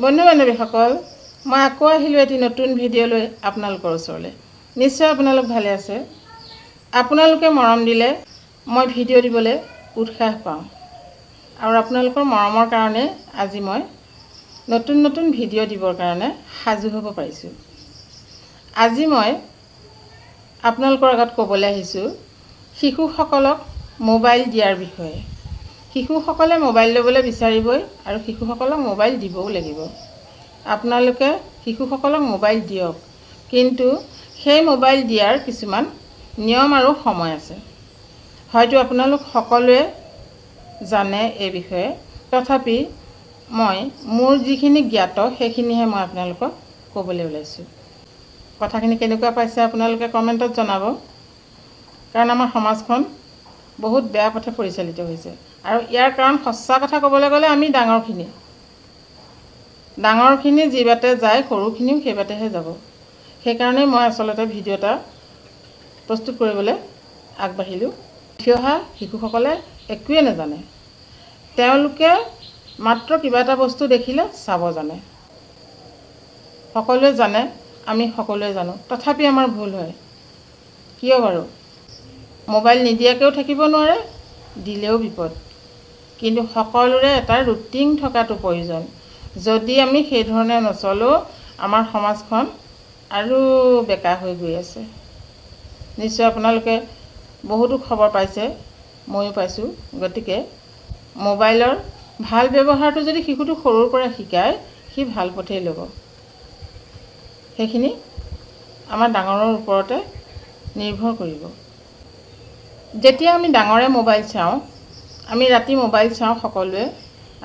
বন্ধু বান্ধৱীসকল, মই আকৌ আহিলোঁ এটি নতুন ভিডিঅ' লৈ আপোনালোকৰ ওচৰলৈ। নিশ্চয় আপোনালোক ভালে আছে। আপোনালোকে মৰম দিলে মই ভিডিঅ' দিবলৈ উৎসাহ পাওঁ আৰু আপোনালোকৰ মৰমৰ কাৰণে আজি মই নতুন ভিডিঅ' দিবৰ কাৰণে সাজু হ'ব পাৰিছোঁ। আজি মই আপোনালোকৰ আগত ক'বলৈ আহিছোঁ শিশুসকলক মোবাইল দিয়াৰ বিষয়ে। শিশুসকলে মোবাইল ল'বলৈ বিচাৰিবই আৰু শিশুসকলক মোবাইল দিবও লাগিব। আপোনালোকে শিশুসকলক মোবাইল দিয়ক, কিন্তু সেই মোবাইল দিয়াৰ কিছুমান নিয়ম আৰু সময় আছে। হয়তো আপোনালোক সকলোৱে জানে এই বিষয়ে, তথাপি মই মোৰ যিখিনি জ্ঞাত সেইখিনিহে মই আপোনালোকক ক'বলৈ ওলাইছোঁ। কথাখিনি কেনেকুৱা পাইছে আপোনালোকে কমেণ্টত জনাব, কাৰণ আমাৰ সমাজখন বহুত বেয়া পথে পৰিচালিত হৈছে আৰু ইয়াৰ কাৰণ সঁচা কথা ক'বলৈ গ'লে আমি ডাঙৰখিনি যি বাটে যায় সৰুখিনিও সেই বাটেহে যাব। সেইকাৰণে মই আচলতে ভিডিঅ' এটা প্ৰস্তুত কৰিবলৈ আগবাঢ়িলোঁ। উঠি অহা শিশুসকলে একোৱে নাজানে, তেওঁলোকে মাত্ৰ কিবা এটা বস্তু দেখিলে চাব জানে। সকলোৱে জানে, আমি সকলোৱে জানো, তথাপি আমাৰ ভুল হয়। কিয় বাৰু? মোবাইল নিদিয়াকৈও থাকিব নোৱাৰে, দিলেও বিপদ। কিন্তু সকলোৰে এটা ৰুটিন থকাটো প্ৰয়োজন। যদি আমি সেই ধৰণে নচলোঁ, আমাৰ সমাজখন আৰু বেকা হৈ গৈ আছে। নিশ্চয় আপোনালোকে বহুতো খবৰ পাইছে, ময়ো পাইছোঁ। গতিকে মোবাইলৰ ভাল ব্যৱহাৰটো যদি শিশুটো সৰুৰ পৰা শিকায়, সি ভাল পথেই ল'ব। সেইখিনি আমাৰ ডাঙৰৰ ওপৰতে নিৰ্ভৰ কৰিব। যেতিয়া আমি ডাঙৰে মোবাইল চাওঁ, আমি ৰাতি মোবাইল চাওঁ সকলোৱে,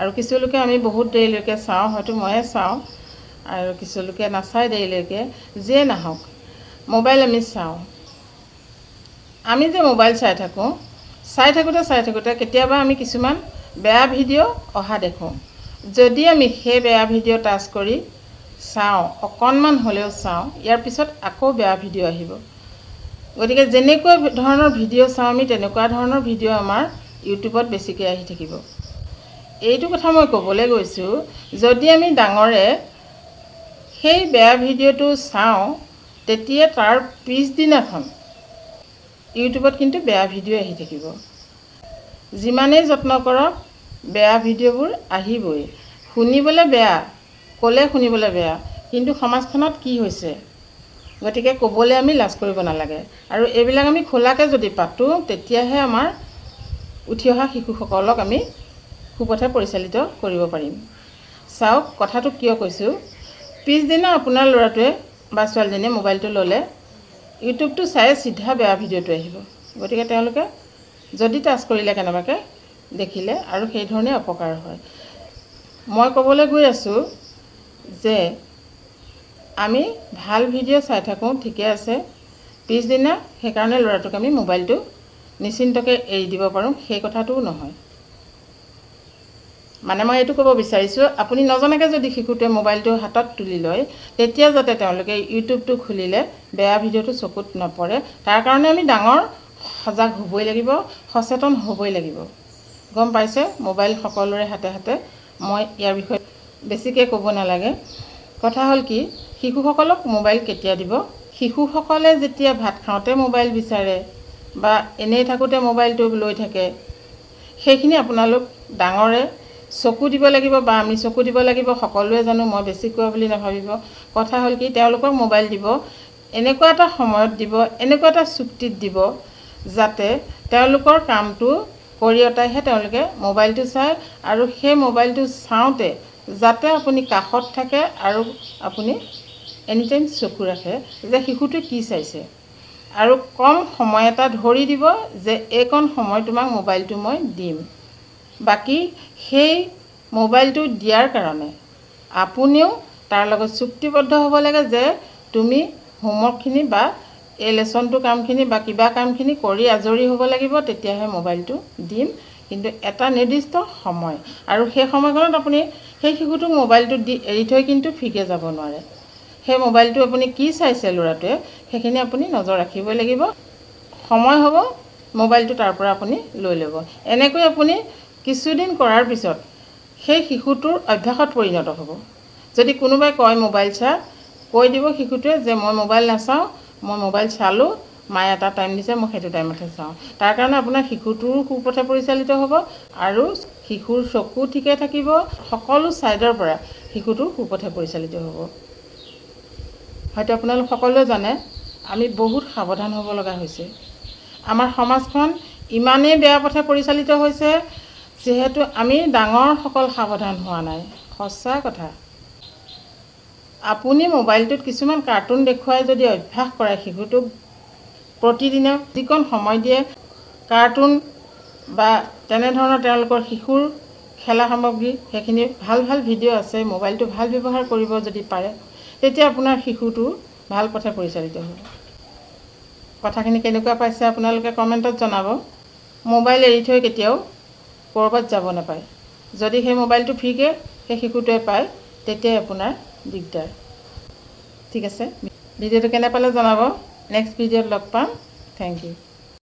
আৰু কিছু লোকে আমি বহুত দেৰিলৈকে চাওঁ, হয়তো ময়ে চাওঁ, আৰু কিছু লোকে নাচায় দেৰিলৈকে। যিয়ে নাহক, মোবাইল আমি চাওঁ। আমি যে মোবাইল চাই থাকোঁতে কেতিয়াবা আমি কিছুমান বেয়া ভিডিঅ' অহা দেখোঁ। যদি আমি সেই বেয়া ভিডিঅ' টাচ কৰি চাওঁ, অকণমান হ'লেও চাওঁ, ইয়াৰ পিছত আকৌ বেয়া ভিডিঅ' আহিব। গতিকে যেনেকুৱা ধৰণৰ ভিডিঅ' চাওঁ আমি, তেনেকুৱা ধৰণৰ ভিডিঅ' আমাৰ ইউটিউবত বেছিকৈ আহি থাকিব। এইটো কথা মই ক'বলৈ গৈছোঁ, যদি আমি ডাঙৰে সেই বেয়া ভিডিঅ'টো চাওঁ, তেতিয়া তাৰ পিছদিনাখন ইউটিউবত কিন্তু বেয়া ভিডিঅ' আহি থাকিব। যিমানেই যত্ন কৰক, বেয়া ভিডিঅ'বোৰ আহিবই। শুনিবলৈ বেয়া, ক'লে শুনিবলৈ বেয়া, কিন্তু সমাজখনত কি হৈছে, গতিকে ক'বলৈ আমি লাজ কৰিব নালাগে। আৰু এইবিলাক আমি খোলাকৈ যদি পাতোঁ, তেতিয়াহে আমাৰ উঠি অহা শিশুসকলক আমি সুপথে পৰিচালিত কৰিব পাৰিম। চাওক, কথাটো কিয় কৈছোঁ। পিছদিনা আপোনাৰ ল'ৰাটোৱে বা ছোৱালীজনীয়ে মোবাইলটো ল'লে, ইউটিউবটো চাই চিধা বেয়া ভিডিঅ'টো আহিব। গতিকে তেওঁলোকে যদি টাচ কৰিলে কেনেবাকৈ দেখিলে, আৰু সেইধৰণে অপকাৰ হয়। মই ক'বলৈ গৈ আছোঁ যে আমি ভাল ভিডিঅ' চাই থাকোঁ, ঠিকে আছে, পিছদিনা সেইকাৰণে ল'ৰাটোক আমি মোবাইলটো নিশ্চিন্তকৈ এৰি দিব পাৰোঁ, সেই কথাটোও নহয়। মানে মই এইটো ক'ব বিচাৰিছোঁ, আপুনি নজনাকৈ যদি শিশুটোৱে মোবাইলটো হাতত তুলি লয়, তেতিয়া যাতে তেওঁলোকে ইউটিউবটো খুলিলে বেয়া ভিডিঅ'টো চকুত নপৰে, তাৰ কাৰণে আমি ডাঙৰ সজাগ হ'বই লাগিব, সচেতন হ'বই লাগিব। গম পাইছে? মোবাইল সকলোৰে হাতে হাতে। মই ইয়াৰ বিষয়ে বেছিকৈ ক'ব নালাগে। কথা হ'ল কি, শিশুসকলক মোবাইল কেতিয়া দিব? শিশুসকলে যেতিয়া ভাত খাওঁতে মোবাইল বিচাৰে বা এনেই থাকোঁতে মোবাইলটো লৈ থাকে, সেইখিনি আপোনালোক ডাঙৰে চকু দিব লাগিব, বা আমি চকু দিব লাগিব। সকলোৱে জানো, মই বেছি কোৱা বুলি নাভাবিব। কথা হ'ল কি, তেওঁলোকক মোবাইল দিব, এনেকুৱা এটা সময়ত দিব, এনেকুৱা এটা চুক্তিত দিব, যাতে তেওঁলোকৰ কামটো কৰি অতাইহে তেওঁলোকে মোবাইলটো চায়। আৰু সেই মোবাইলটো চাওঁতে যাতে আপুনি কাষত থাকে আৰু আপুনি এনিটাইম চকু ৰাখে যে শিশুটোৱে কি চাইছে, আৰু কম সময় এটা ধৰি দিব যে এইকণ সময় তোমাক মোবাইলটো মই দিম। বাকী সেই মোবাইলটো দিয়াৰ কাৰণে আপুনিও তাৰ লগত চুক্তিবদ্ধ হ'ব লাগে যে তুমি হোমৱৰ্কখিনি বা এই লেচনটো কামখিনি বা কিবা কামখিনি কৰি আজৰি হ'ব লাগিব, তেতিয়াহে মোবাইলটো দিম। কিন্তু এটা নিৰ্দিষ্ট সময়, আৰু সেই সময়খনত আপুনি সেই শিশুটোক মোবাইলটো দি এৰি থৈ কিন্তু ফিকে যাব নোৱাৰে। সেই মোবাইলটো আপুনি কি চাইছে ল'ৰাটোৱে, সেইখিনি আপুনি নজৰ ৰাখিবই লাগিব। সময় হ'ব, মোবাইলটো তাৰ পৰা আপুনি লৈ ল'ব। এনেকৈ আপুনি কিছুদিন কৰাৰ পিছত সেই শিশুটোৰ অভ্যাসত পৰিণত হ'ব। যদি কোনোবাই কয় মোবাইল চা, কৈ দিব শিশুটোৱে যে মই মোবাইল নাচাওঁ, মই মোবাইল চালোঁ, মায়ে এটা টাইম দিছে, মই সেইটো টাইমতহে চাওঁ। তাৰ কাৰণে আপোনাৰ শিশুটোৰো সুপথে পৰিচালিত হ'ব আৰু শিশুৰ চকু ঠিকে থাকিব, সকলো ছাইডৰ পৰা শিশুটো সুপথে পৰিচালিত হ'ব। হয়তো আপোনালোক সকলোৱে জানে আমি বহুত সাৱধান হ'ব লগা হৈছে। আমাৰ সমাজখন ইমানেই বেয়া পথে পৰিচালিত হৈছে যিহেতু আমি ডাঙৰসকল সাৱধান হোৱা নাই। সঁচা কথা। আপুনি মোবাইলটোত কিছুমান কাৰ্টুন দেখুৱাই যদি অভ্যাস কৰে শিশুটোক, প্ৰতিদিনে যিকণ সময় দিয়ে কাৰ্টুন বা তেনেধৰণৰ তেওঁলোকৰ শিশুৰ খেলা সামগ্ৰী, সেইখিনি ভাল ভাল ভিডিঅ' আছে, মোবাইলটো ভাল ব্যৱহাৰ কৰিব যদি পাৰে, তেতিয়া আপোনাৰ শিশুটো ভাল পথে পৰিচালিত হ'ব। কথাখিনি কেনেকুৱা পাইছে আপোনালোকে কমেণ্টত জনাব। মোবাইল এৰি থৈ কেতিয়াও ক'ৰবাত যাব নাপায়। যদি সেই মোবাইলটো ফ্ৰীকৈ সেই শিশুটোৱে পায়, তেতিয়াই আপোনাৰ দিগদাৰ। ঠিক আছে, ভিডিঅ'টো কেনে পালে জনাব। নেক্সট ভিডিঅ'ত লগ পাম। Thank U.